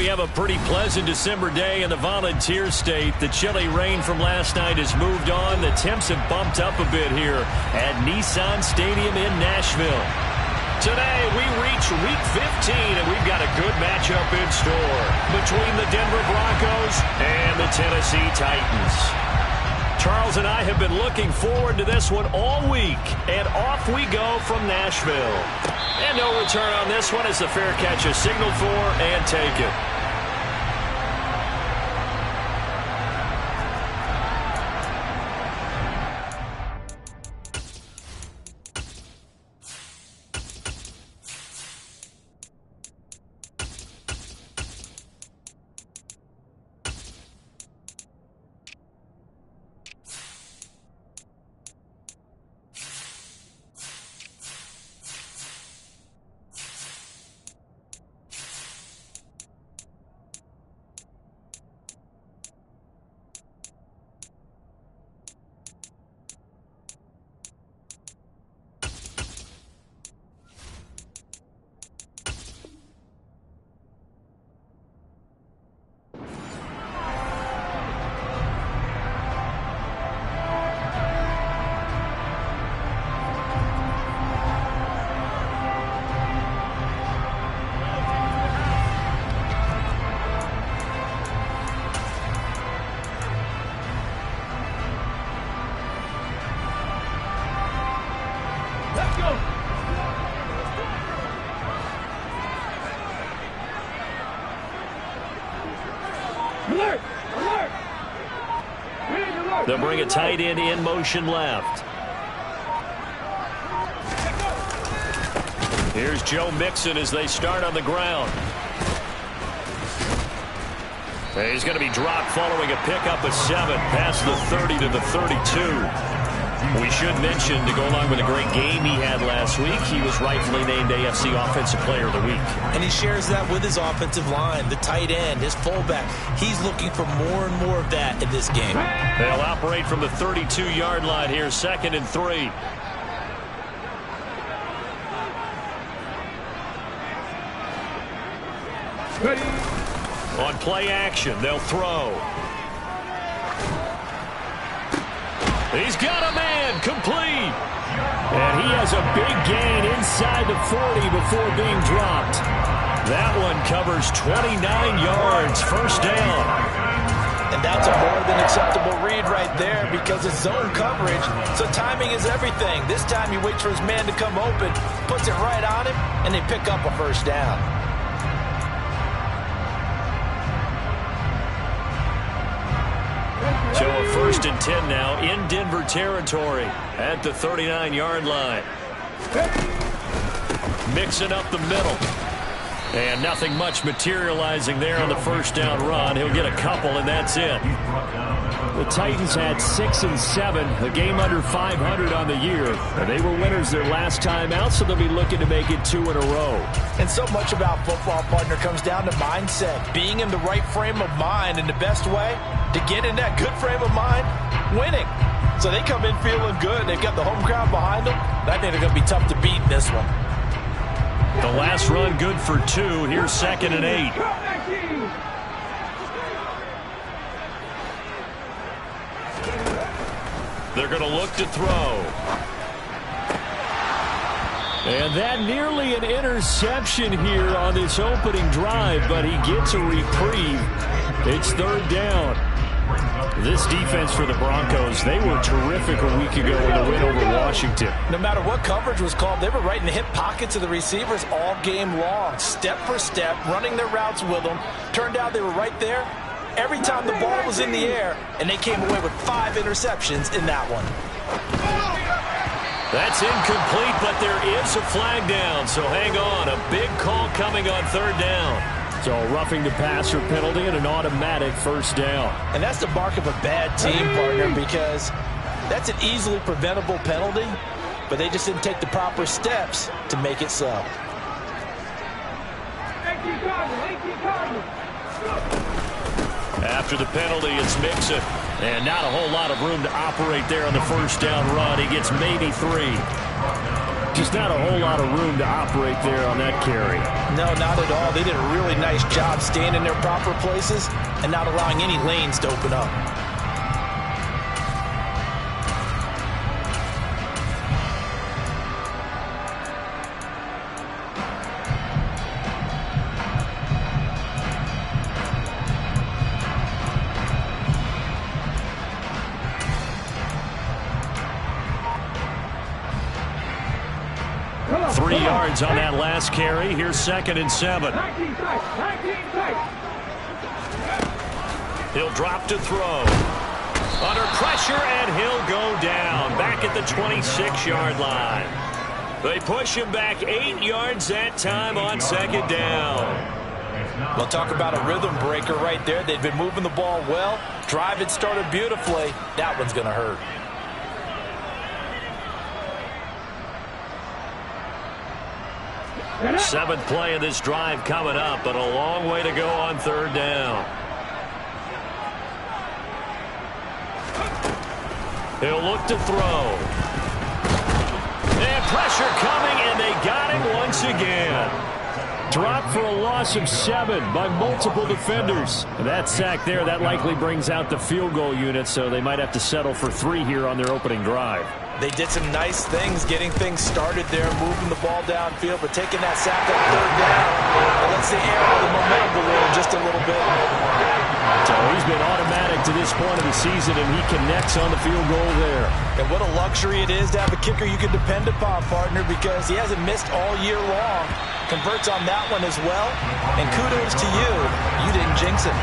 have a pretty pleasant December day in the Volunteer State. The chilly rain from last night has moved on. The temps have bumped up a bit here at Nissan Stadium in Nashville. Today, we reach Week 15, and we've got a good matchup in store between the Denver Broncos and the Tennessee Titans. Charles and I have been looking forward to this one all week, and off we go from Nashville. And no return on this one as the fair catch is signaled for and taken. They'll bring a tight end in motion left. Here's Joe Mixon as they start on the ground. He's going to be dropped following a pickup of 7 past the 30 to the 32. We should mention, to go along with a great game he had last week, he was rightfully named AFC Offensive Player of the Week. And he shares that with his offensive line, the tight end, his fullback. He's looking for more and more of that in this game. They'll operate from the 32-yard line here, 2nd and 3. Ready. On play action, they'll throw. He's got a man, complete. And he has a big gain inside the 40 before being dropped. That one covers 29 yards, first down. And that's a more than acceptable read right there because it's zone coverage, so timing is everything. This time he waits for his man to come open, puts it right on him, and they pick up a first down. So a 1st and 10 now in Denver territory at the 39-yard line. Mixing up the middle. And nothing much materializing there on the first down run. He'll get a couple, and that's it. The Titans had 6 and 7, a game under 500 on the year. And they were winners their last time out, so they'll be looking to make it 2 in a row. And so much about football, partner, comes down to mindset. Being in the right frame of mind, and the best way to get in that good frame of mind, winning. So they come in feeling good. They've got the home crowd behind them. I think they're going to be tough to beat in this one. The last run good for 2. Here's 2nd and 8. They're going to look to throw. And that nearly an interception here on this opening drive, but he gets a reprieve. It's 3rd down. This defense for the Broncos, they were terrific a week ago in the win over Washington. No matter what coverage was called, they were right in the hip pockets of the receivers all game long, step for step, running their routes with them. Turned out they were right there every time the ball was in the air, and they came away with 5 interceptions in that one. That's incomplete, but there is a flag down, so hang on. A big call coming on 3rd down. So roughing the passer penalty and an automatic first down. And that's the mark of a bad team, partner, because that's an easily preventable penalty, but they just didn't take the proper steps to make it so. After the penalty, it's Mixon. And not a whole lot of room to operate there on the first down run. He gets maybe 3. Just not a whole lot of room to operate there on that carry. No, not at all. They did a really nice job staying in their proper places and not allowing any lanes to open up. On that last carry. Here's 2nd and 7. He'll drop to throw. Under pressure, and he'll go down. Back at the 26-yard line. They push him back 8 yards that time on 2nd down. We'll talk about a rhythm breaker right there. They've been moving the ball well. Drive had started beautifully. That one's going to hurt. Seventh play of this drive coming up, but a long way to go on 3rd down. He'll look to throw. And pressure coming, and they got him once again. Dropped for a loss of 7 by multiple defenders. That sack there, that likely brings out the field goal unit, so they might have to settle for 3 here on their opening drive. They did some nice things getting things started there, moving the ball downfield, but taking that sack on 3rd down, it lets the air of the momentum balloon just a little bit. So he's been automatic to this point of the season, and he connects on the field goal there. And what a luxury it is to have a kicker you can depend upon, partner, because he hasn't missed all year long. Converts on that one as well, and kudos to you. You didn't jinx it.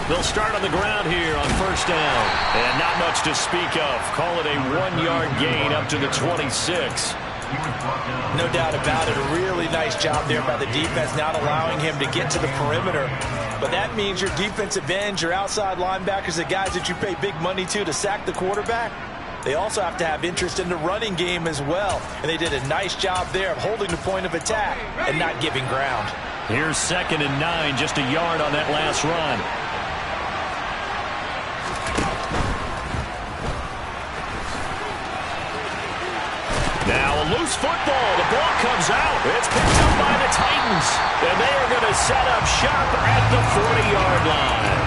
They'll start on the ground here on 1st down. And not much to speak of. Call it a 1-yard gain up to the 26. No doubt about it. A really nice job there by the defense, not allowing him to get to the perimeter. But that means your defensive ends, your outside linebackers, the guys that you pay big money to sack the quarterback, they also have to have interest in the running game as well. And they did a nice job there of holding the point of attack and not giving ground. Here's 2nd and 9, just a yard on that last run. Now a loose football. The ball comes out. It's picked up by the Titans. And they are going to set up shop at the 40-yard line.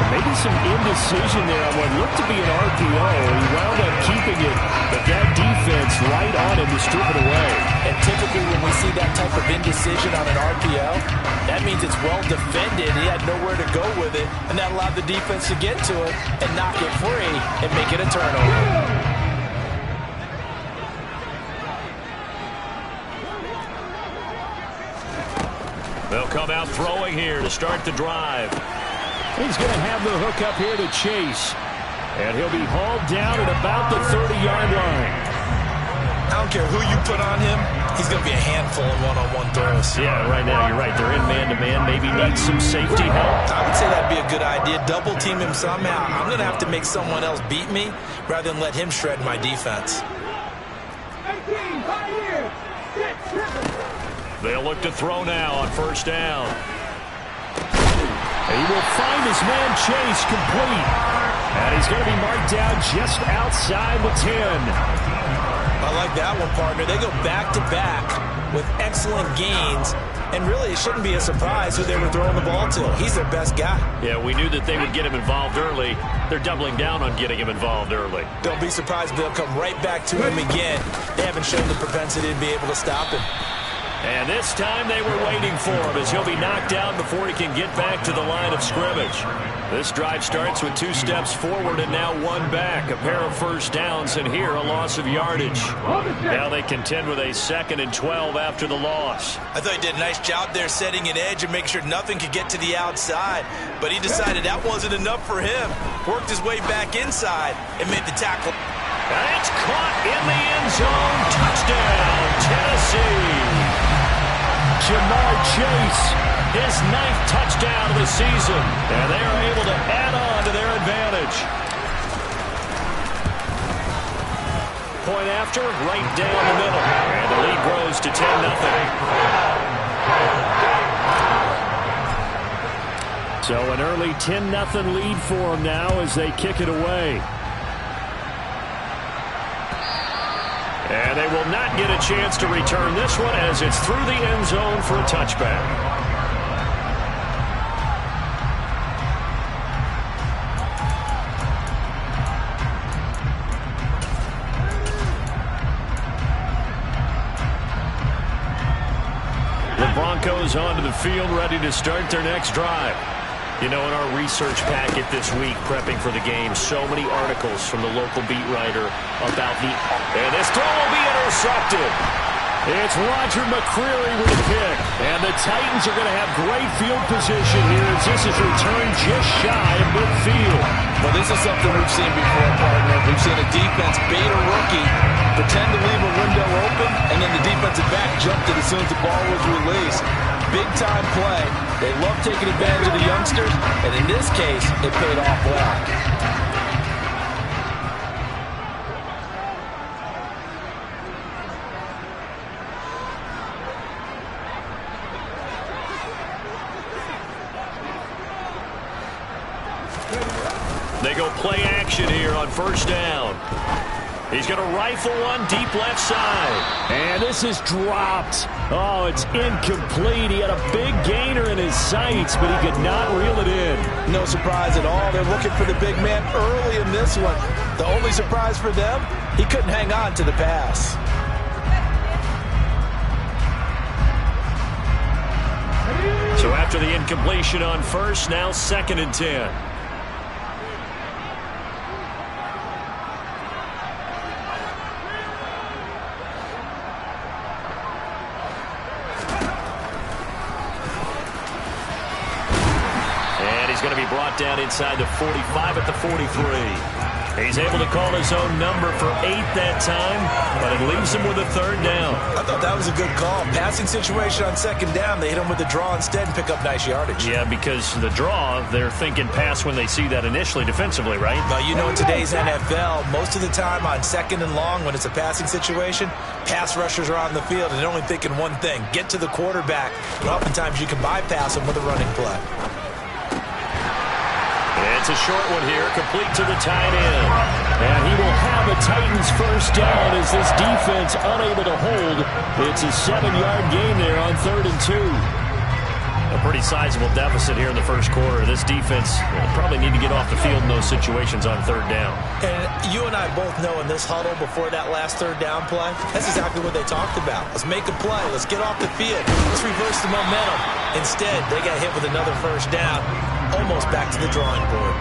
Maybe some indecision there on what looked to be an RPO. He wound up keeping it, but that defense right on him to strip it away. And typically when we see that type of indecision on an RPO, that means it's well defended. He had nowhere to go with it, and that allowed the defense to get to it and knock it free and make it a turnover. They'll come out throwing here to start the drive. He's going to have the hook up here to Chase. And he'll be hauled down at about the 30-yard line. I don't care who you put on him. He's going to be a handful in one-on-one throws. Yeah, right now you're right. They're in man-to-man. Maybe need some safety help. I would say that'd be a good idea. Double team him somehow. I'm going to have to make someone else beat me rather than let him shred my defense. They'll look to throw now on 1st down. He will find his man Chase complete. And he's going to be marked down just outside the 10. I like that one, partner. They go back-to-back with excellent gains. And really, it shouldn't be a surprise who they were throwing the ball to. He's their best guy. Yeah, we knew that they would get him involved early. They're doubling down on getting him involved early. Don't be surprised if they'll come right back to him again. They haven't shown the propensity to be able to stop him. And this time they were waiting for him as he'll be knocked out before he can get back to the line of scrimmage. This drive starts with 2 steps forward and now 1 back. A pair of 1st downs and here a loss of yardage. Now they contend with a 2nd and 12 after the loss. I thought he did a nice job there setting an edge and making sure nothing could get to the outside. But he decided that wasn't enough for him. Worked his way back inside and made the tackle. And it's caught in the end zone. Touchdown, Tennessee. Jamar Chase, his 9th touchdown of the season, and they are able to add on to their advantage. Point after, right down the middle, and the lead grows to 10-0. So an early 10-0 lead for them now as they kick it away. And they will not get a chance to return this one as it's through the end zone for a touchback. The Broncos onto the field, ready to start their next drive. You know, in our research packet this week, prepping for the game, so many articles from the local beat writer about the... And this throw will be intercepted. It's Roger McCreary with a pick. And the Titans are going to have great field position here as this is returned just shy of midfield. Well, this is something we've seen before, partner. We've seen a defense bait a rookie, pretend to leave a window open, and then the defensive back jumped it as soon as the ball was released. Big-time play. They love taking advantage of the youngsters, and in this case, it paid off well. They go play action here on first down. He's going to rifle one deep left side. And this is dropped. Oh, it's incomplete. He had a big gainer in his sights, but he could not reel it in. No surprise at all. They're looking for the big man early in this one. The only surprise for them, he couldn't hang on to the pass. So after the incompletion on first, now 2nd and 10. Going to be brought down inside the 45 at the 43. He's able to call his own number for 8 that time, but it leaves him with a 3rd down. I thought that was a good call. Passing situation on 2nd down, they hit him with the draw instead and pick up nice yardage. Yeah, because the draw, they're thinking pass when they see that initially defensively, right? Well, you know, in today's NFL, most of the time on 2nd and long, when it's a passing situation, pass rushers are on the field and they're only thinking one thing, get to the quarterback. And oftentimes you can bypass them with a running play. It's a short one here, complete to the tight end. And he will have a Titans first down as this defense unable to hold. It's a 7-yard gain there on 3rd and 2. A pretty sizable deficit here in the first quarter. This defense probably need to get off the field in those situations on 3rd down. And you and I both know in this huddle before that last 3rd down play, that's exactly what they talked about. Let's make a play. Let's get off the field. Let's reverse the momentum. Instead, they got hit with another first down. Almost back to the drawing board.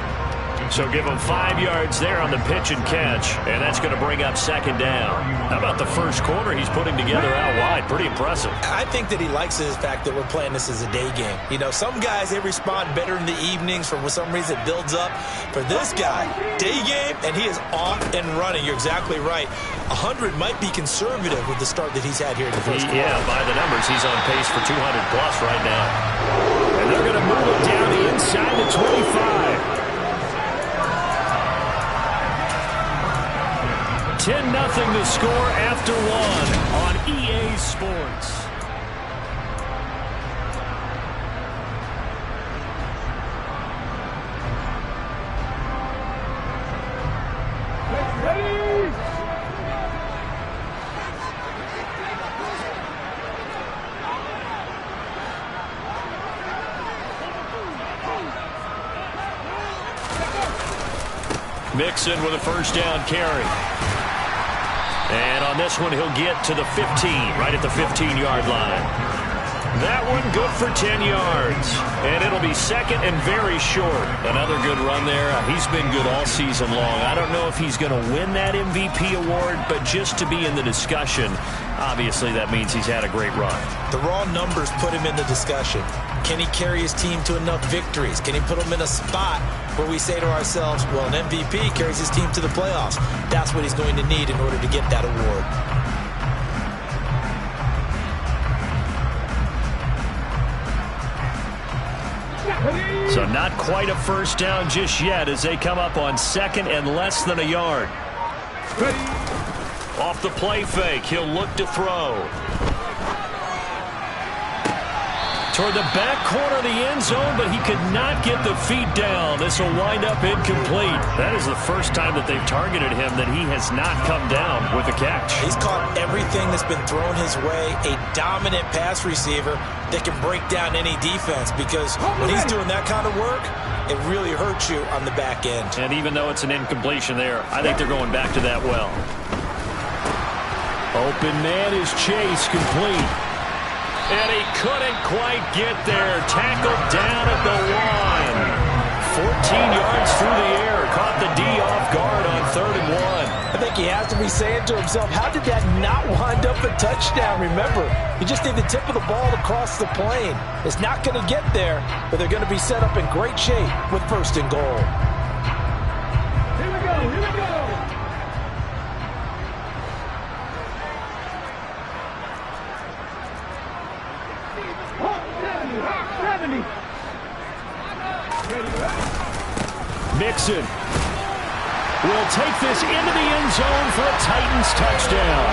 So give him 5 yards there on the pitch and catch, and that's going to bring up 2nd down. How about the first quarter he's putting together out wide? Pretty impressive. I think that he likes the fact that we're playing this as a day game. You know, some guys, they respond better in the evenings. For some reason, it builds up. For this guy, day game, and he is off and running. You're exactly right. 100 might be conservative with the start that he's had here in the first quarter. Yeah, by the numbers, he's on pace for 200-plus right now. And they're going to move it down the inside to 25. 10-0 the score after 1 on EA Sports. Mixon with a first down carry. And on this one, he'll get to the 15, right at the 15-yard line. That one good for 10 yards. And it'll be 2nd and very short. Another good run there. He's been good all season long. I don't know if he's going to win that MVP award, but just to be in the discussion, obviously that means he's had a great run. The raw numbers put him in the discussion. Can he carry his team to enough victories? Can he put them in a spot where we say to ourselves, well, an MVP carries his team to the playoffs. That's what he's going to need in order to get that award. So not quite a first down just yet as they come up on 2nd and less than a yard. Off the play fake, he'll look to throw. Toward the back corner of the end zone, but he could not get the feet down. This will wind up incomplete. That is the first time that they've targeted him that he has not come down with a catch. He's caught everything that's been thrown his way. A dominant pass receiver that can break down any defense, because when he's doing that kind of work, it really hurts you on the back end. And even though it's an incompletion there, I think they're going back to that well. Open man is Chase, complete. And he couldn't quite get there. Tackled down at the 1. 14 yards through the air. Caught the D off guard on 3rd and 1. I think he has to be saying to himself, how did that not wind up a touchdown? Remember, you just need the tip of the ball to cross the plane. It's not going to get there, but they're going to be set up in great shape with 1st and goal. Here we go, here we go. Mixon will take this into the end zone for a Titans touchdown.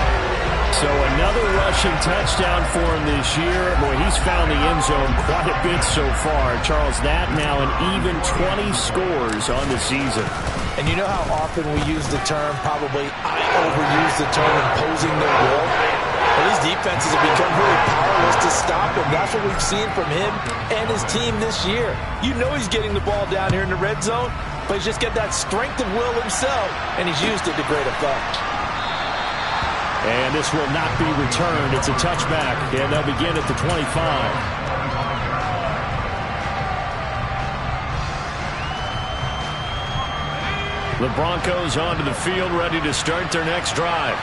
So another rushing touchdown for him this year. Boy, he's found the end zone quite a bit so far. Charles, that now an even 20 scores on the season. And you know how often we use the term, probably I overuse the term, imposing their will? Well, these defenses have become really powerless to stop him. That's what we've seen from him and his team this year. You know he's getting the ball down here in the red zone, but he's just got that strength of will himself, and he's used it to great effect. And this will not be returned. It's a touchback, and they'll begin at the 25. The Broncos onto the field, ready to start their next drive.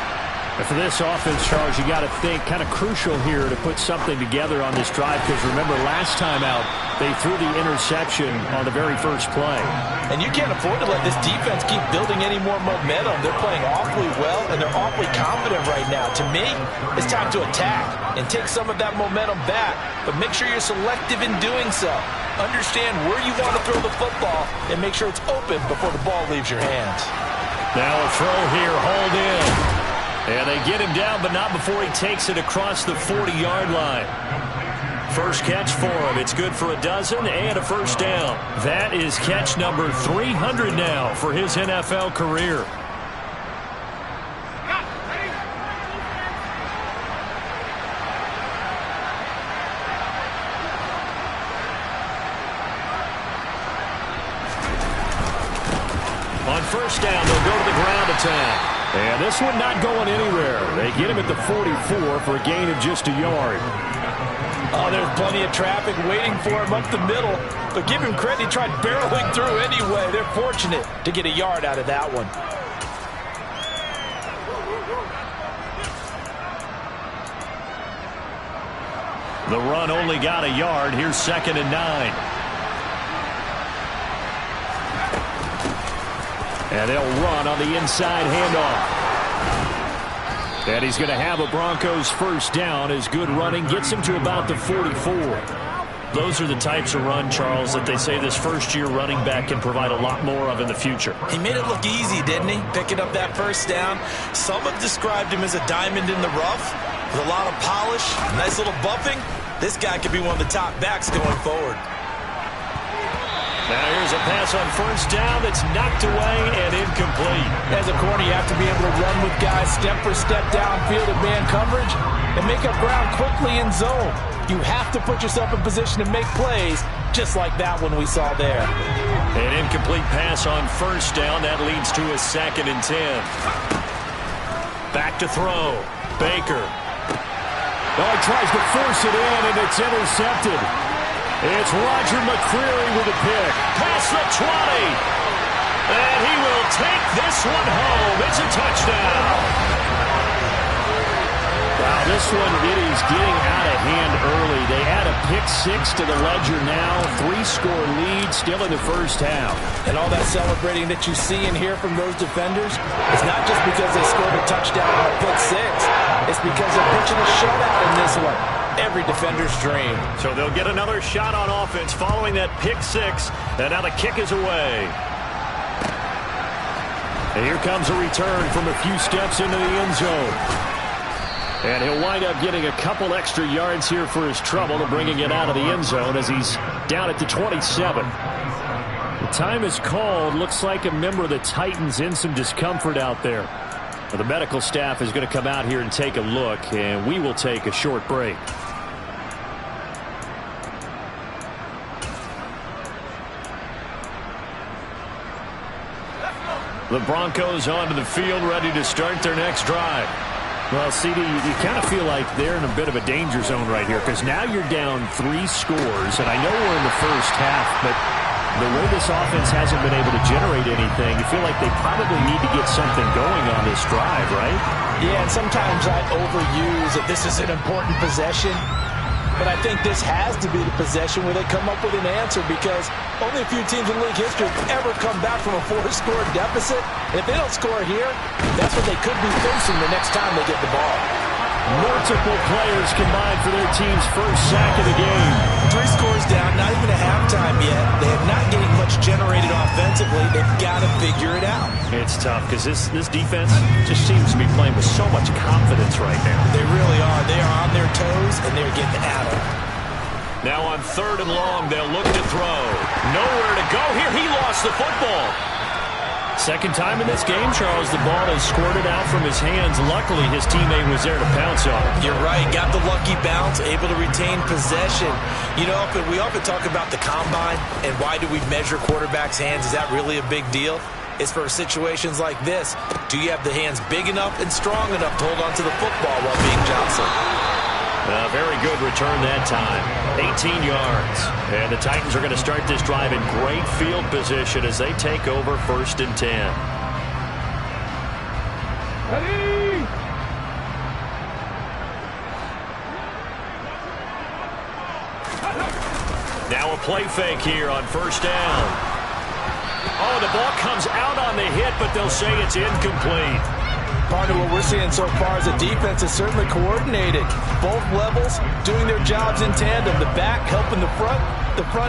And for this offense, Charles, you got to think kind of crucial here to put something together on this drive, because remember, last time out, they threw the interception on the very first play. And you can't afford to let this defense keep building any more momentum. They're playing awfully well, and they're awfully confident right now. To me, it's time to attack and take some of that momentum back, but make sure you're selective in doing so. Understand where you want to throw the football and make sure it's open before the ball leaves your hands. Now a throw here, hauled in. And they get him down, but not before he takes it across the 40-yard line. First catch for him. It's good for a dozen and a first down. That is catch number 300 now for his NFL career. On first down, they'll go to the ground attack. And this one not going anywhere. They get him at the 44 for a gain of just a yard. Oh, there's plenty of traffic waiting for him up the middle. But give him credit, he tried barreling through anyway. They're fortunate to get a yard out of that one. The run only got a yard. Here's 2nd and 9. And they'll run on the inside handoff. And he's going to have a Broncos first down as good running gets him to about the 44. Those are the types of run, Charles, that they say this first-year running back can provide a lot more of in the future. He made it look easy, didn't he? Picking up that first down. Some have described him as a diamond in the rough with a lot of polish, nice little buffing. This guy could be one of the top backs going forward. Now here's a pass on first down that's knocked away and incomplete. As a corner, you have to be able to run with guys step for step downfield in man coverage and make up ground quickly in zone. You have to put yourself in position to make plays, just like that one we saw there. An incomplete pass on first down. That leads to a 2nd and 10. Back to throw. Baker. Oh, he tries to force it in, and it's intercepted. It's Roger McCreary with a pick. Past the 20. And he will take this one home. It's a touchdown. Wow, this one, it is getting out of hand early. They add a pick 6 to the ledger now. 3-score lead still in the first half. And all that celebrating that you see and hear from those defenders, it's not just because they scored a touchdown on a pick 6. It's because they're pitching a shutout in this one. Every defender's dream. So they'll get another shot on offense following that pick 6. And now the kick is away. And here comes a return from a few steps into the end zone. And he'll wind up getting a couple extra yards here for his trouble and bringing it out of the end zone as he's down at the 27. The time is called. Looks like a member of the Titans in some discomfort out there. Well, the medical staff is going to come out here and take a look, and we will take a short break. The Broncos onto the field, ready to start their next drive. Well, CD, you kind of feel like they're in a bit of a danger zone right here because now you're down 3 scores, and I know we're in the first half, but the way this offense hasn't been able to generate anything, you feel like they probably need to get something going on this drive, right? Yeah, and sometimes I overuse that this is an important possession. But I think this has to be the possession where they come up with an answer because only a few teams in league history have ever come back from a 4-score deficit. And if they don't score here, that's what they could be facing the next time they get the ball. Multiple players combined for their team's first sack of the game. 3 scores down, not even a halftime yet. They have not getting much generated offensively. They've got to figure it out. It's tough because this defense just seems to be playing with so much confidence right now. They really are. They are on their toes, and they're getting at it. Now on 3rd and long, they'll look to throw. Nowhere to go here. He lost the football. Second time in this game, Charles, the ball has squirted out from his hands. Luckily, his teammate was there to pounce on it. You're right. Got the lucky bounce, able to retain possession. You know, we often talk about the combine and why do we measure quarterbacks' hands. Is that really a big deal? It's for situations like this. Do you have the hands big enough and strong enough to hold on to the football while being jostled? A very good return that time. 18 yards. And the Titans are going to start this drive in great field position as they take over 1st and 10. Ready? Now a play fake here on 1st down. Oh, the ball comes out on the hit, but they'll say it's incomplete. Part of what we're seeing so far is the defense is certainly coordinated. Both levels doing their jobs in tandem. The back helping the front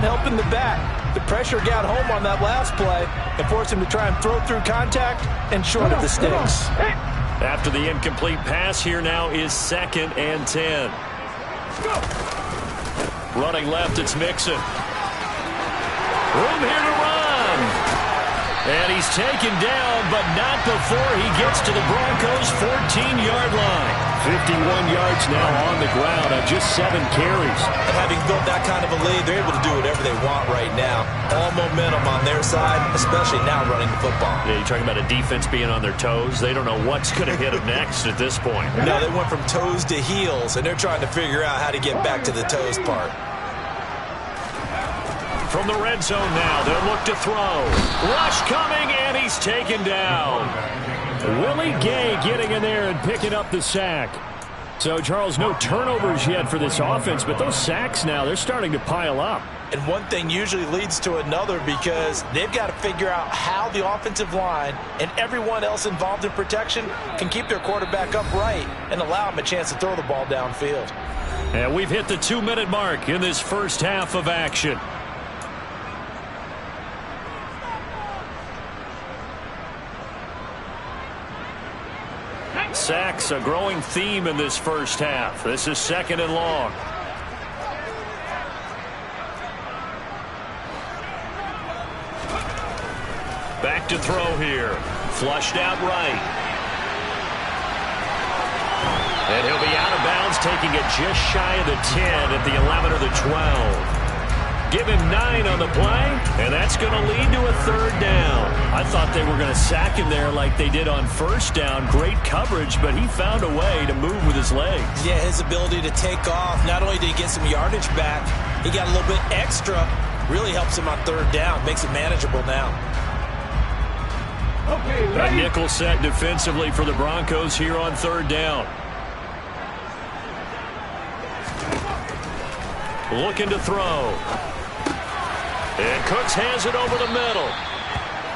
helping the back. The pressure got home on that last play and forced him to try and throw through contact and short of the sticks. After the incomplete pass, here now is 2nd and 10. Running left, it's Mixon. Room here to run. And he's taken down, but not before he gets to the Broncos' 14-yard line. 51 yards now on the ground on just 7 carries. And having built that kind of a lead, they're able to do whatever they want right now. All momentum on their side, especially now running the football. Yeah, you're talking about a defense being on their toes. They don't know what's going to hit them next at this point. No, they went from toes to heels, and they're trying to figure out how to get back to the toes part. From the red zone now, they'll look to throw. Rush coming, and he's taken down. Willie Gay getting in there and picking up the sack. So, Charles, no turnovers yet for this offense, but those sacks now, they're starting to pile up. And one thing usually leads to another because they've got to figure out how the offensive line and everyone else involved in protection can keep their quarterback upright and allow him a chance to throw the ball downfield. And we've hit the 2-minute mark in this first half of action. Sacks, a growing theme in this first half. This is 2nd and long. Back to throw here. Flushed out right. And he'll be out of bounds, taking it just shy of the 10 at the 11 or the 12. Give him 9 on the play, and that's going to lead to a 3rd down. I thought they were going to sack him there like they did on 1st down. Great coverage, but he found a way to move with his legs. Yeah, his ability to take off, not only did he get some yardage back, he got a little bit extra. Really helps him on 3rd down, makes it manageable now. Okay, A nickel set defensively for the Broncos here on 3rd down. Looking to throw. And Cooks has it over the middle.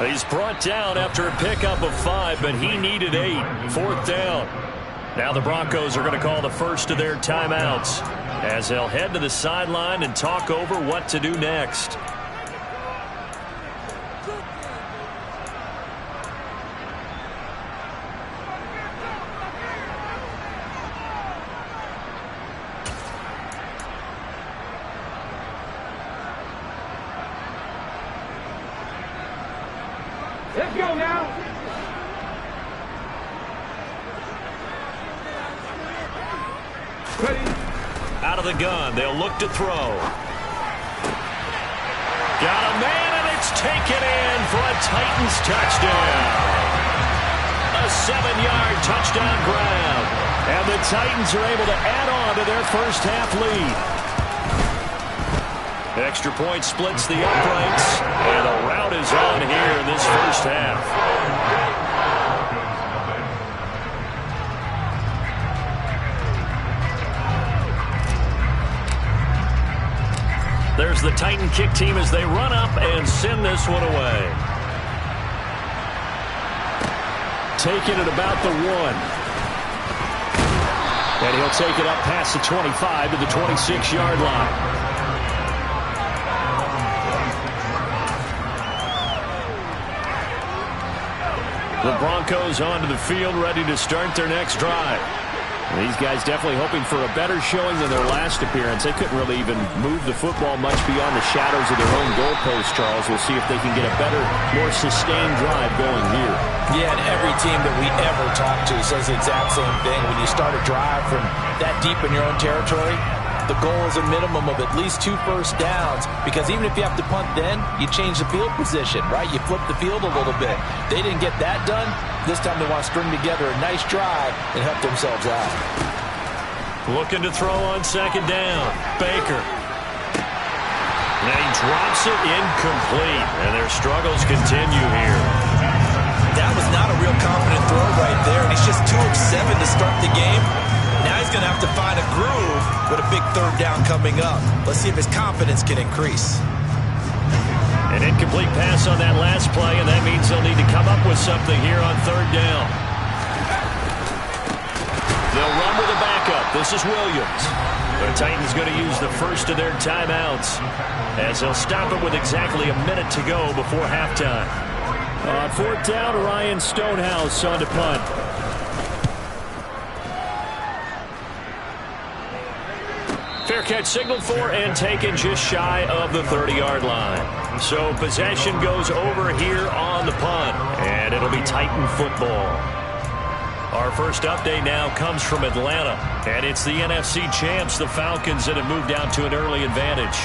He's brought down after a pickup of 5, but he needed 8. 4th down. Now the Broncos are going to call the first of their timeouts as they'll head to the sideline and talk over what to do next. Let's go now. Ready. Out of the gun, they'll look to throw. Got a man, and it's taken in for a Titans touchdown. A 7-yard touchdown grab. And the Titans are able to add on to their first half lead. Extra point splits the uprights, and the rout is on here in this first half. There's the Titan kick team as they run up and send this one away. Taking it about the 1. And he'll take it up past the 25 to the 26-yard line. The Broncos onto the field, ready to start their next drive. These guys definitely hoping for a better showing than their last appearance. They couldn't really even move the football much beyond the shadows of their own goalpost, Charles. We'll see if they can get a better, more sustained drive going here. Yeah, and every team that we ever talk to says the exact same thing. When you start a drive from that deep in your own territory, the goal is a minimum of at least 2 first downs, because even if you have to punt then, you change the field position, right? You flip the field a little bit. They didn't get that done. This time they want to string together a nice drive and help themselves out. Looking to throw on second down. Baker. And he drops it incomplete, and their struggles continue here. That was not a real confident throw right there, and he's just 2 of 7 to start the game. Now he's going to have to find a groove with a big third down coming up. Let's see if his confidence can increase. An incomplete pass on that last play, and that means they'll need to come up with something here on third down. They'll run with a backup. This is Williams. The Titans going to use the first of their timeouts, as they'll stop it with exactly a minute to go before halftime. On fourth down, Ryan Stonehouse on to punt. Fair catch signaled for and taken just shy of the 30-yard line. So possession goes over here on the punt, and it'll be Titan football. Our first update now comes from Atlanta, and it's the NFC champs, the Falcons, that have moved out to an early advantage.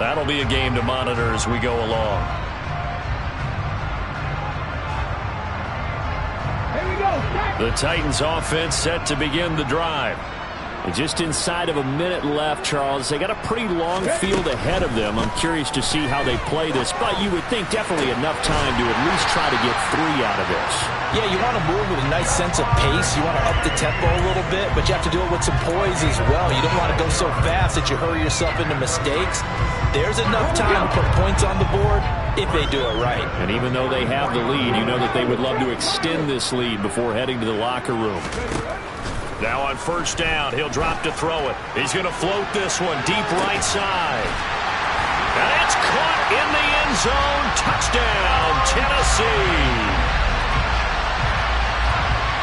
That'll be a game to monitor as we go along. Here we go. The Titans offense set to begin the drive. Just inside of a minute left, Charles. They got a pretty long field ahead of them. I'm curious to see how they play this, but you would think definitely enough time to at least try to get 3 out of this. Yeah, you want to move with a nice sense of pace. You want to up the tempo a little bit, but you have to do it with some poise as well. You don't want to go so fast that you hurry yourself into mistakes. There's enough time to put points on the board if they do it right. And even though they have the lead, you know that they would love to extend this lead before heading to the locker room. Now on first down, he'll drop to throw it. He's going to float this one deep right side. And it's caught in the end zone. Touchdown, Tennessee.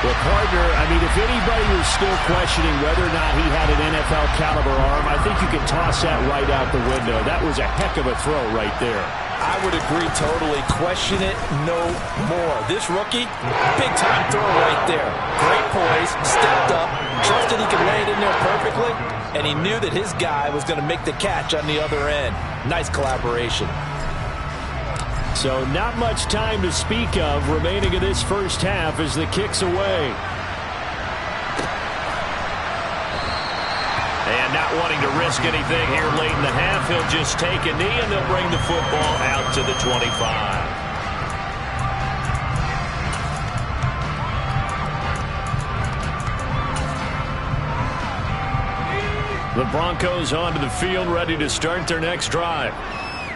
Well, partner, I mean, if anybody was still questioning whether or not he had an NFL caliber arm, I think you can toss that right out the window. That was a heck of a throw right there. I would agree totally. Question it no more. This rookie, big-time throw right there. Great poise, stepped up, trusted he could lay it in there perfectly, and he knew that his guy was going to make the catch on the other end. Nice collaboration. So not much time to speak of remaining in this first half as the kick's away. And not wanting to risk anything here late in the half, he'll just take a knee and they'll bring the football out to the 25. The Broncos onto the field, ready to start their next drive.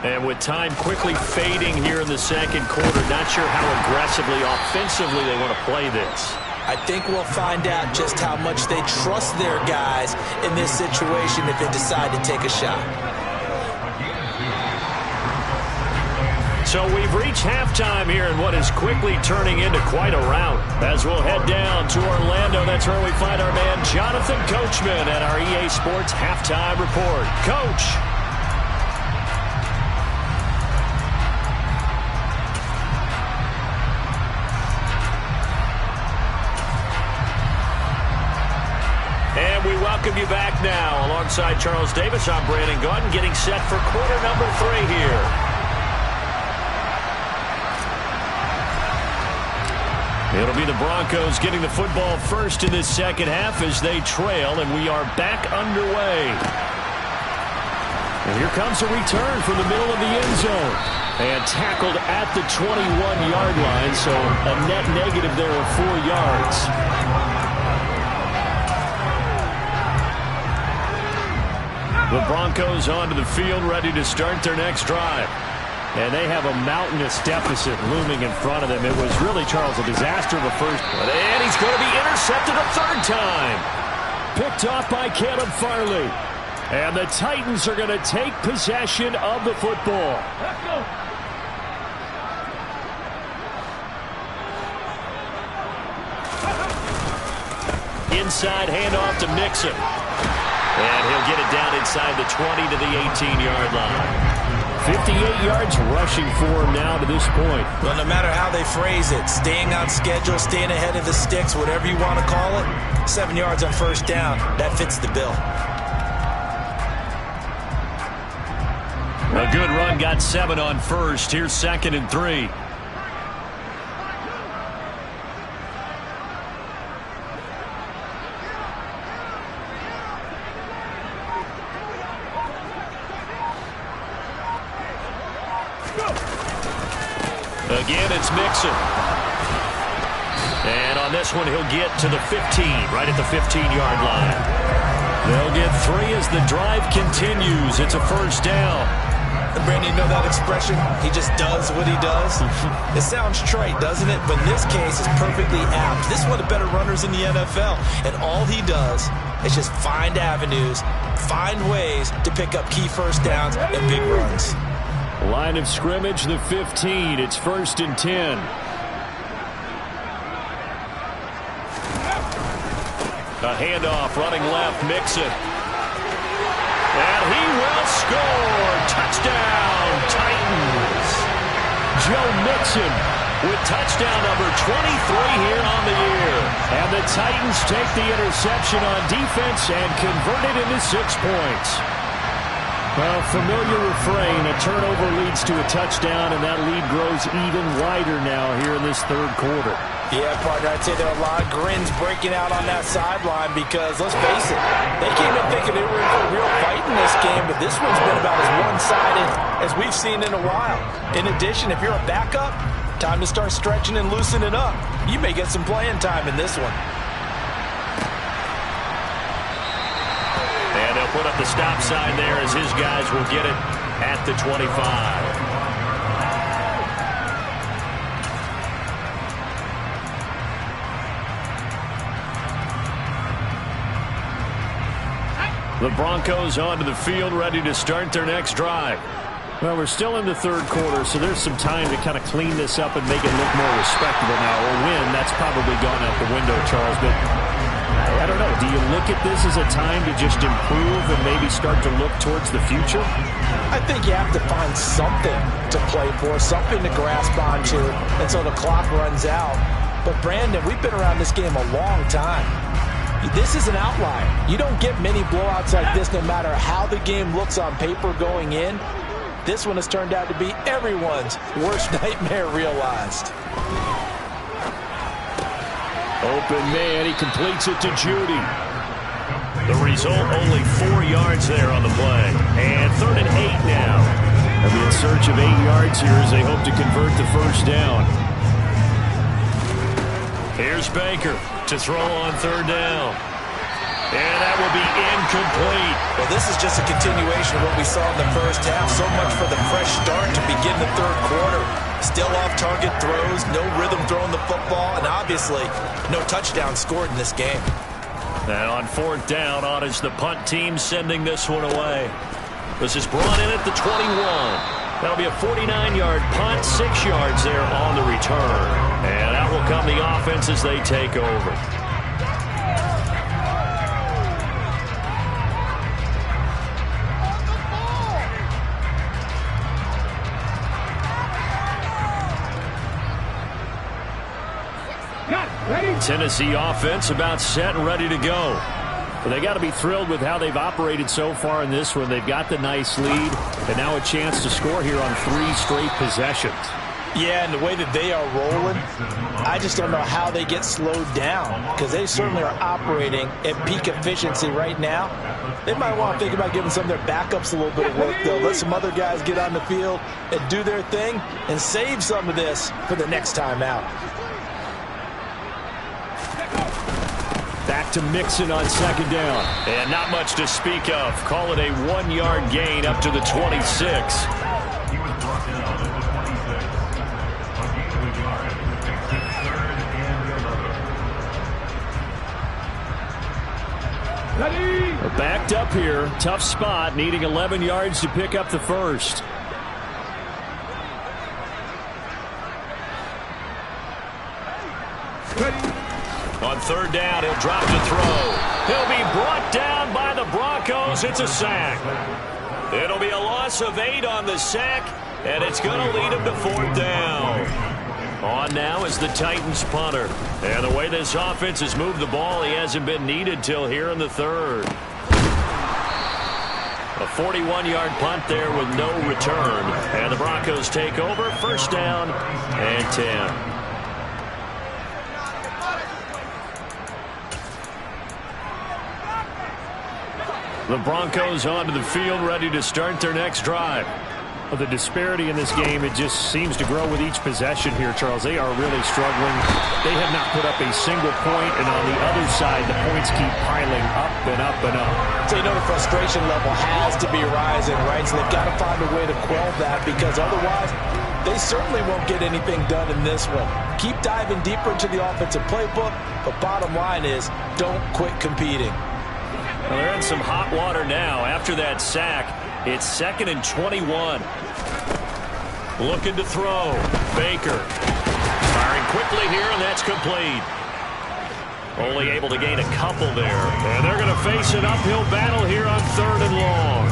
And with time quickly fading here in the second quarter, not sure how aggressively, offensively they want to play this. I think we'll find out just how much they trust their guys in this situation if they decide to take a shot. So we've reached halftime here in what is quickly turning into quite a rout. As we'll head down to Orlando, that's where we find our man Jonathan Coachman at our EA Sports Halftime Report. Coach. And we welcome you back now. Alongside Charles Davis, I'm Brandon Gaudin, getting set for quarter number 3 here. It'll be the Broncos getting the football first in this second half as they trail, and we are back underway. And here comes a return from the middle of the end zone. And tackled at the 21-yard line, so a net negative there of 4 yards. The Broncos onto the field, ready to start their next drive. And they have a mountainous deficit looming in front of them. It was really, Charles, a disaster of a first. And he's going to be intercepted a third time. Picked off by Caleb Farley. And the Titans are going to take possession of the football. Let's go. Inside handoff to Mixon. And he'll get it down inside the 20 to the 18-yard line. 58 yards rushing for him now to this point. Well, no matter how they phrase it, staying on schedule, staying ahead of the sticks, whatever you want to call it, 7 yards on first down, that fits the bill. A good run, got 7 on first. Here's 2nd and 3. Again, it's Mixon. And on this one, he'll get to the 15, right at the 15-yard line. They'll get 3 as the drive continues. It's a first down. And Brandon, you know that expression? He just does what he does. It sounds trite, doesn't it? But in this case, it's perfectly apt. This is one of the better runners in the NFL. And all he does is just find avenues, find ways to pick up key first downs and big runs. Line of scrimmage, the 15. It's 1st and 10. A handoff, running left, Mixon. And he will score. Touchdown, Titans. Joe Mixon with touchdown number 23 here on the year. And the Titans take the interception on defense and convert it into 6 points. Well, familiar refrain, a turnover leads to a touchdown, and that lead grows even wider now here in this third quarter. Yeah, partner, I'd say there are a lot of grins breaking out on that sideline because, let's face it, they came in thinking they were in for a real fight in this game, but this one's been about as one-sided as we've seen in a while. In addition, if you're a backup, time to start stretching and loosening up. You may get some playing time in this one. And they'll put up the stop sign there as his guys will get it at the 25. The Broncos onto the field, ready to start their next drive. Well, we're still in the third quarter, so there's some time to kind of clean this up and make it look more respectable now. Or win, that's probably gone out the window, Charles. But I don't know. Do you look at this as a time to just improve and maybe start to look towards the future? I think you have to find something to play for, something to grasp onto until the clock runs out. But, Brandon, we've been around this game a long time. This is an outlier. You don't get many blowouts like this no matter how the game looks on paper going in. This one has turned out to be everyone's worst nightmare realized. Open man, he completes it to Judy. The result, only 4 yards there on the play. And 3rd and 8 now. They'll be in search of 8 yards here as they hope to convert the first down. Here's Baker to throw on 3rd down. And that will be incomplete. Well, this is just a continuation of what we saw in the first half. So much for the fresh start to begin the third quarter. Still off-target throws, no rhythm throwing the football, and obviously no touchdown scored in this game. And on 4th down, on is the punt team sending this one away. This is brought in at the 21. That'll be a 49-yard punt, 6 yards there on the return. And out will come the offense as they take over. Tennessee offense about set and ready to go. Well, they got to be thrilled with how they've operated so far in this one. They've got the nice lead, and now a chance to score here on 3 straight possessions. Yeah, and the way that they are rolling, I just don't know how they get slowed down, because they certainly are operating at peak efficiency right now. They might want to think about giving some of their backups a little bit of work, though. Let some other guys get on the field and do their thing and save some of this for the next time out. Back to Mixon on 2nd down. And not much to speak of. Call it a 1-yard gain up to the 26. We're backed up here. Tough spot, needing 11 yards to pick up the first. On 3rd down, he'll drop to throw. He'll be brought down by the Broncos. It's a sack. It'll be a loss of 8 on the sack, and it's going to lead him to 4th down. On now is the Titans punter. And the way this offense has moved the ball, he hasn't been needed till here in the 3rd. A 41-yard punt there with no return. And the Broncos take over. 1st down and 10. The Broncos onto the field, ready to start their next drive. Well, the disparity in this game, it just seems to grow with each possession here, Charles. They are really struggling. They have not put up a single point, and on the other side, the points keep piling up and up and up. So you know the frustration level has to be rising, right? So they've got to find a way to quell that, because otherwise they certainly won't get anything done in this one. Keep diving deeper into the offensive playbook, but bottom line is don't quit competing. Well, they're in some hot water now. After that sack, it's 2nd and 21. Looking to throw. Baker firing quickly here, and that's complete. Only able to gain a couple there. And they're going to face an uphill battle here on 3rd and long.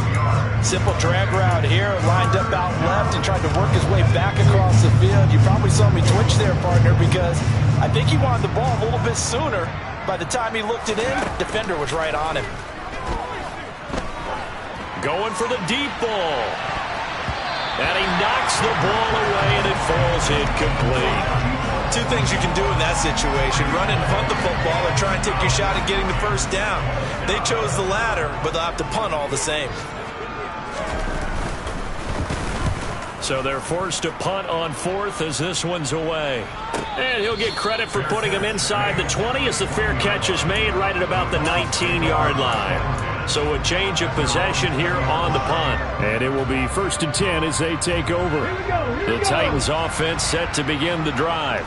Simple drag route here, lined up out left and tried to work his way back across the field. You probably saw me twitch there, partner, because I think he wanted the ball a little bit sooner. By the time he looked it in, defender was right on him. Going for the deep ball. And he knocks the ball away, and it falls incomplete. 2 things you can do in that situation: run and punt the football, or try and take your shot at getting the 1st down. They chose the latter, but they'll have to punt all the same. So they're forced to punt on 4th as this one's away. And he'll get credit for putting him inside the 20 as the fair catch is made right at about the 19-yard line. So a change of possession here on the punt. And it will be 1st and 10 as they take over. The Titans offense set to begin the drive.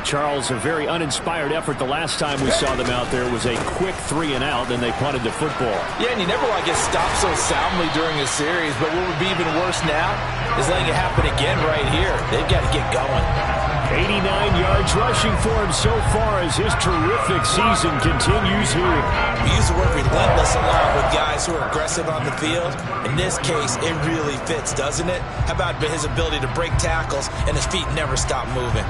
Charles, a very uninspired effort. The last time we saw them out there was a quick 3-and-out, then they punted the football. Yeah, and you never want to get stopped so soundly during a series, but what would be even worse now is letting it happen again right here. They've got to get going. 89 yards rushing for him so far as his terrific season continues here. We use the word relentless a lot with guys who are aggressive on the field. In this case, it really fits, doesn't it? How about his ability to break tackles and his feet never stop moving?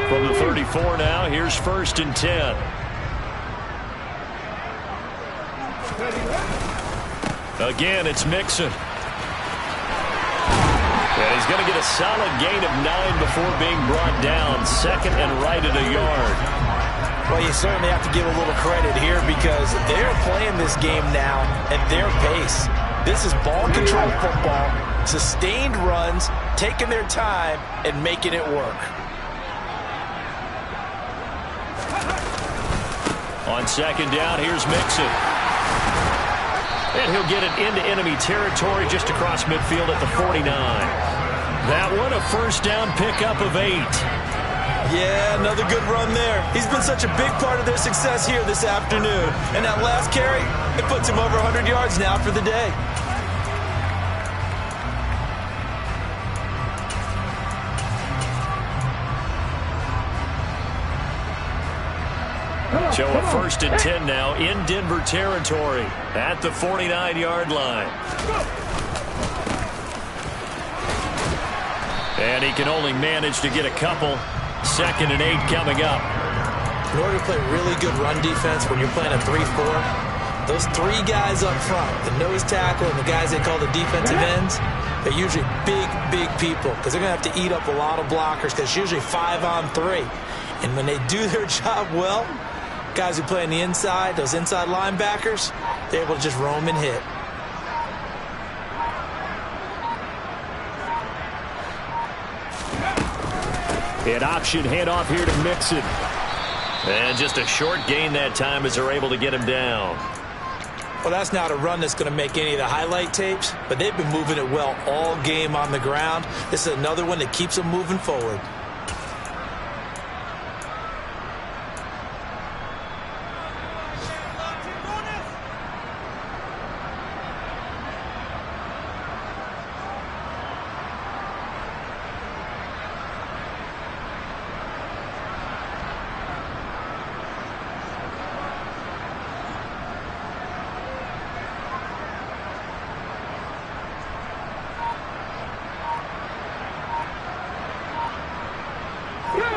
From the 34 now, here's 1st and 10. Again, it's Mixon. And he's going to get a solid gain of 9 before being brought down. 2nd and right at a yard. Well, you certainly have to give a little credit here, because they're playing this game now at their pace. This is ball control football, sustained runs, taking their time and making it work. On 2nd down, here's Mixon. And he'll get it into enemy territory just across midfield at the 49. That one, a 1st down pickup of 8. Yeah, another good run there. He's been such a big part of their success here this afternoon. And that last carry, it puts him over 100 yards now for the day. So a 1st and 10 now in Denver territory at the 49-yard line. And he can only manage to get a couple. 2nd and 8 coming up. In order to play really good run defense when you're playing a 3-4, those three guys up front, the nose tackle and the guys they call the defensive ends, they're usually big people because they're going to have to eat up a lot of blockers because it's usually 5-on-3. And when they do their job well, guys who play on the inside, those inside linebackers, they're able to just roam and hit. An option handoff here to Mixon. And just a short gain that time as they're able to get him down. Well, that's not a run that's going to make any of the highlight tapes, but they've been moving it well all game on the ground. This is another one that keeps them moving forward.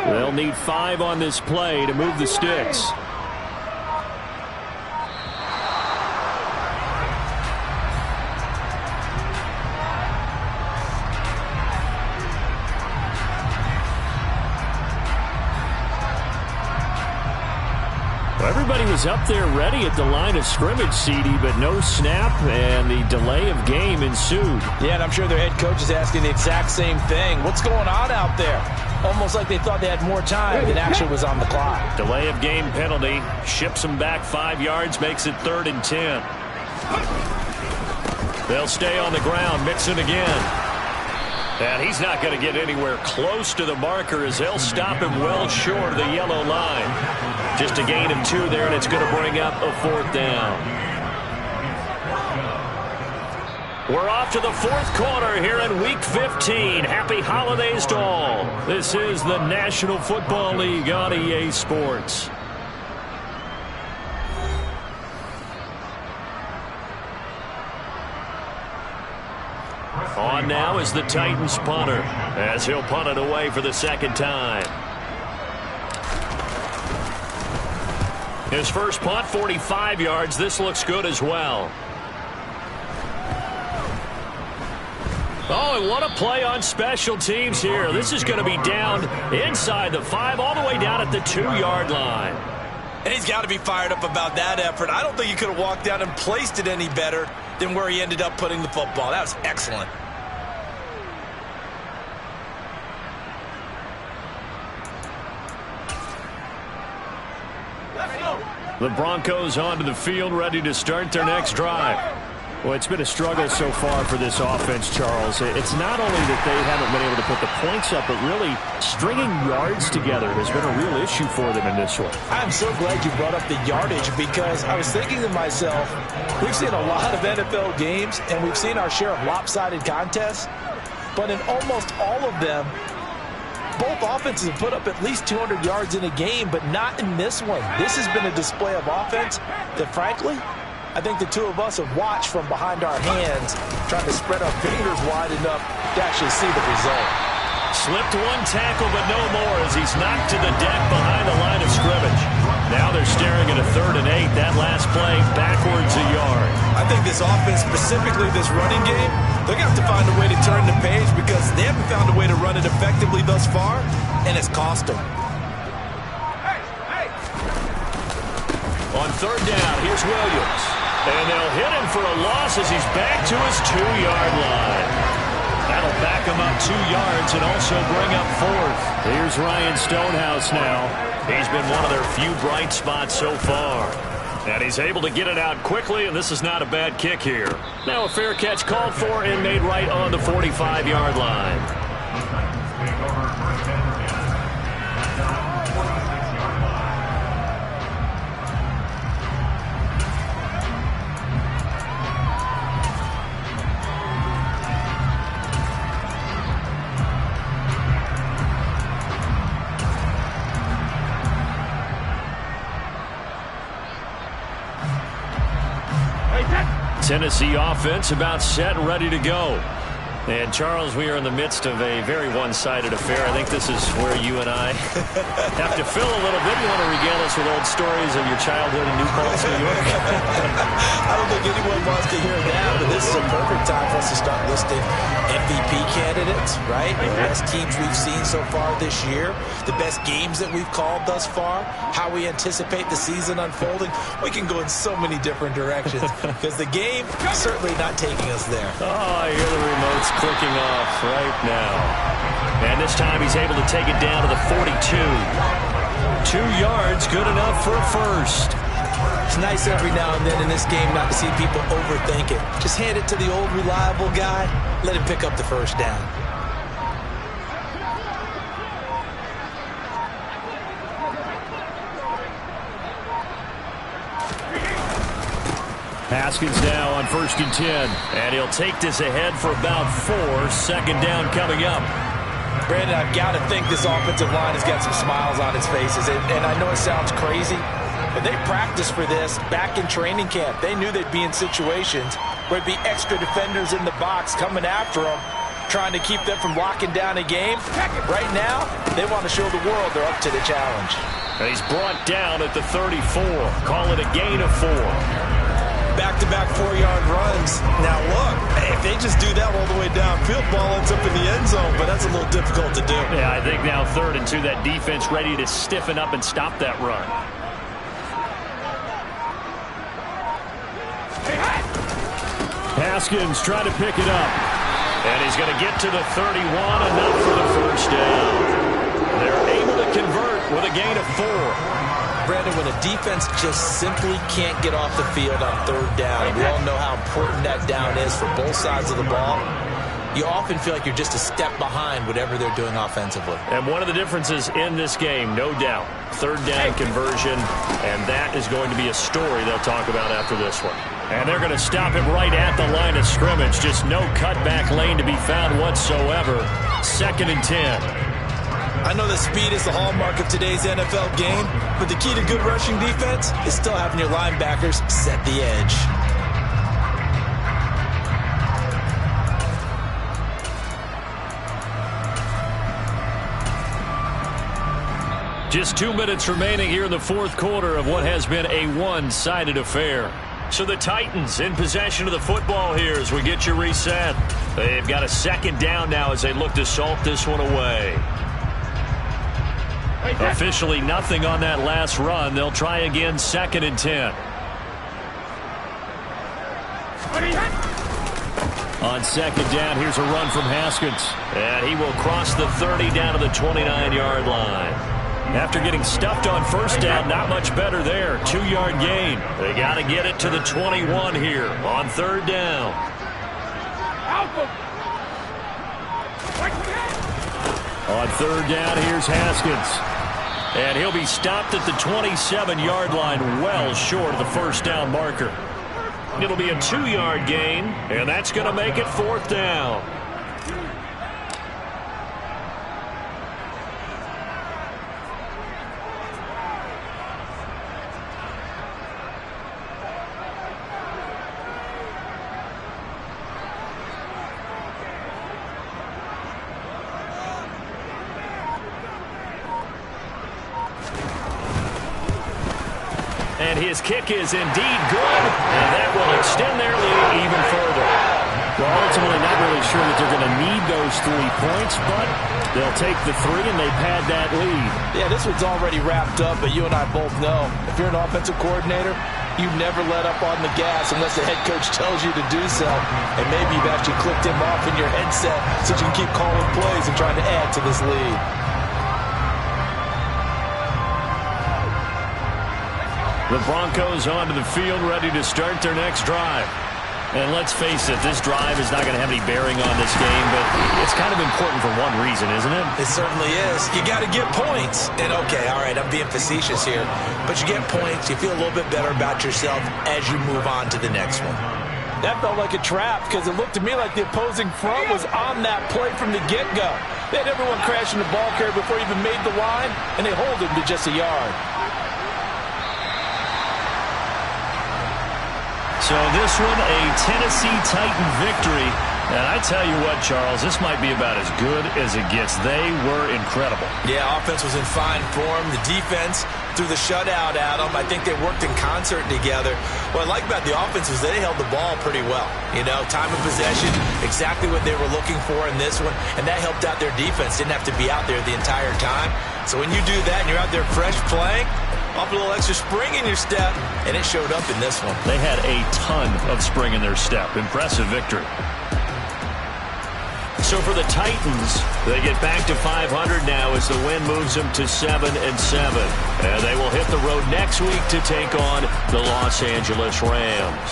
They'll need 5 on this play to move the sticks. Everybody was up there ready at the line of scrimmage, CD, but no snap, and the delay of game ensued. Yeah, and I'm sure their head coach is asking the exact same thing. What's going on out there? Almost like they thought they had more time than actually was on the clock. Delay of game penalty. Ships them back 5 yards, makes it 3rd and 10. They'll stay on the ground. Mixon again. And he's not going to get anywhere close to the marker as they'll stop him well short of the yellow line. Just a gain of 2 there, and it's going to bring up a 4th down. We're off to the 4th quarter here in Week 15. Happy holidays to all. This is the National Football League on EA Sports. On now is the Titans punter as he'll punt it away for the 2nd time. His first punt, 45 yards. This looks good as well. Oh, and what a play on special teams here. This is going to be down inside the 5, all the way down at the 2-yard line. And he's got to be fired up about that effort. I don't think he could have walked down and placed it any better than where he ended up putting the football. That was excellent. The Broncos onto the field, ready to start their next drive. Well, it's been a struggle so far for this offense, Charles. It's not only that they haven't been able to put the points up, but really stringing yards together has been a real issue for them in this one. I'm so glad you brought up the yardage because I was thinking to myself, we've seen a lot of NFL games and we've seen our share of lopsided contests, but in almost all of them, both offenses have put up at least 200 yards in a game, but not in this one. This has been a display of offense that, frankly, I think the two of us have watched from behind our hands, trying to spread our fingers wide enough to actually see the result. Slipped one tackle, but no more as he's knocked to the deck behind the line of scrimmage. Now they're staring at a 3rd and 8. That last play backwards a yard. I think this offense, specifically this running game, they're going to have to find a way to turn the page because they haven't found a way to run it effectively thus far, and it's cost them. On 3rd down, here's Williams. And they'll hit him for a loss as he's back to his 2-yard line. That'll back him up 2 yards and also bring up 4th. Here's Ryan Stonehouse now. He's been one of their few bright spots so far. And he's able to get it out quickly, and this is not a bad kick here. Now a fair catch called for and made right on the 45-yard line. Tennessee offense about set and ready to go. And, Charles, we are in the midst of a very one-sided affair. I think this is where you and I have to fill a little bit. You want to regale us with old stories of your childhood in New Paltz, New York? I don't think anyone wants to hear that, but this is a perfect time for us to start listing MVP candidates, right? The best teams we've seen so far this year, the best games that we've called thus far, how we anticipate the season unfolding. We can go in so many different directions because the game is certainly not taking us there. Oh, I hear the remotes clicking off right now. And this time he's able to take it down to the 42. 2 yards, good enough for a first. It's nice every now and then in this game not to see people overthink it. Just hand it to the old reliable guy, let him pick up the first down. Haskins now on 1st and 10. And he'll take this ahead for about 4. 2nd down coming up. Brandon, I've got to think this offensive line has got some smiles on its faces. And I know it sounds crazy, but they practiced for this back in training camp. They knew they'd be in situations where it'd be extra defenders in the box coming after them, trying to keep them from locking down a game. Right now, they want to show the world they're up to the challenge. And he's brought down at the 34. Call it a gain of 4. Back-to-back 4-yard runs. Now, look, if they just do that all the way downfield, ball ends up in the end zone, but that's a little difficult to do. Yeah, I think now 3rd and 2, that defense ready to stiffen up and stop that run. Haskins trying to pick it up. And he's going to get to the 31, enough for the first down. They're able to convert with a gain of 4. Brandon, when a defense just simply can't get off the field on 3rd down, we all know how important that down is for both sides of the ball. You often feel like you're just a step behind whatever they're doing offensively. And one of the differences in this game, no doubt, 3rd down conversion, and that is going to be a story they'll talk about after this one. And they're going to stop him right at the line of scrimmage. Just no cutback lane to be found whatsoever. 2nd and 10. I know that speed is the hallmark of today's NFL game, but the key to good rushing defense is still having your linebackers set the edge. Just 2 minutes remaining here in the 4th quarter of what has been a one-sided affair. So the Titans in possession of the football here as we get you reset. They've got a 2nd down now as they look to salt this one away. Officially nothing on that last run. They'll try again 2nd and 10. On 2nd down, here's a run from Haskins. And he will cross the 30 down to the 29-yard line. After getting stuffed on 1st down, not much better there. 2-yard gain. They got to get it to the 21 here on 3rd down. On 3rd down, here's Haskins. And he'll be stopped at the 27-yard line, well short of the 1st down marker. It'll be a 2-yard gain, and that's going to make it 4th down. And his kick is indeed good, and that will extend their lead even further. Well, ultimately not really sure that they're going to need those 3 points, but they'll take the 3 and they pad that lead. Yeah, this one's already wrapped up, but you and I both know if you're an offensive coordinator, you never let up on the gas unless the head coach tells you to do so. And maybe you've actually clicked him off in your headset so you can keep calling plays and trying to add to this lead. The Broncos onto the field, ready to start their next drive. And let's face it, this drive is not going to have any bearing on this game, but it's kind of important for one reason, isn't it? It certainly is. You got to get points. And okay, all right, I'm being facetious here, but you get points, you feel a little bit better about yourself as you move on to the next one. That felt like a trap because it looked to me like the opposing front was on that play from the get-go. They had everyone crashing the ball carrier before he even made the line, and they hold him to just a yard. So this one, a Tennessee Titan victory. And I tell you what, Charles, this might be about as good as it gets. They were incredible. Yeah, offense was in fine form. The defense threw the shutout at them. I think they worked in concert together. What I like about the offense was they held the ball pretty well. You know, time of possession, exactly what they were looking for in this one, and that helped out their defense. Didn't have to be out there the entire time. So when you do that and you're out there fresh playing, off a little extra spring in your step, and it showed up in this one. They had a ton of spring in their step. Impressive victory. So for the Titans, they get back to 500 now as the win moves them to 7-7. And they will hit the road next week to take on the Los Angeles Rams.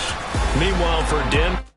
Meanwhile, for Denver.